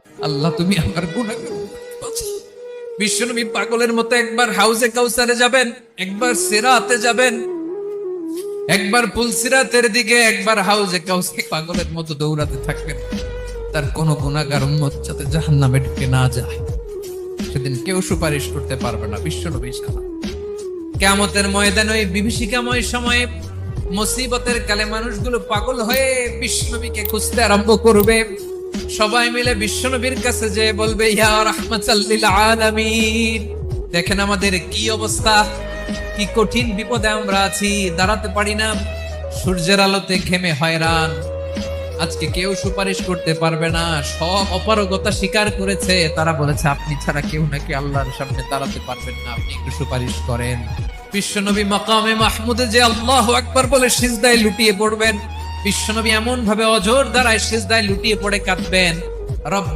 আল্লাহ তুমি আমার গুনাহগার। বিশ্বনবী পাগলের মতো একবার হাউজে কাউসারে যাবেন, একবার সিরাতে যাবেন, একবার পুলসিরাতের দিকে, একবার হাউজে কাউসারে পাগলের মতো দৌড়াতে থাকবেন। তার কোন গুনাহগার উম্মত যাতে জাহান্নামে ঢুকে না যায়, সেদিন কেউ সুপারিশ করতে পারবে না বিশ্বনবী ছাড়া। কিয়ামতের ময়দানে ওই বিভীষিকাময় সময়ে মুসিবতের কালে মানুষগুলো পাগল হয়ে বিশ্বনবীকে খুঁজতে আরম্ভ করবে। সবাই মিলে বিশ্বনবীর কাছে যে বলবে, ইয়া রাহমাতাল লিল আলামিন, দেখেন আমাদের কি অবস্থা, কি কঠিন বিপদে আমরা আছি, দাঁড়াতে পারি না, সূর্যের আলোতে ঘেমে হয়রান। আজকে কেউ সুপারিশ করতে পারবে না, সব অপারগতা স্বীকার করেছে। তারা বলেছে আপনি ছাড়া কেউ নাকি আল্লাহর সামনে দাঁড়াতে পারবেন না, আপনি একটু সুপারিশ করেন। বিশ্বনবী মাকামে মাহমুদে যে আল্লাহু আকবার বলে সিজদায় লুটিয়ে পড়বেন, বিশ্বনবী এমন ভাবে অজর দ্বারায় সিজদায় লুটিয়ে পড়ে কাঁদবেন, রব্বুল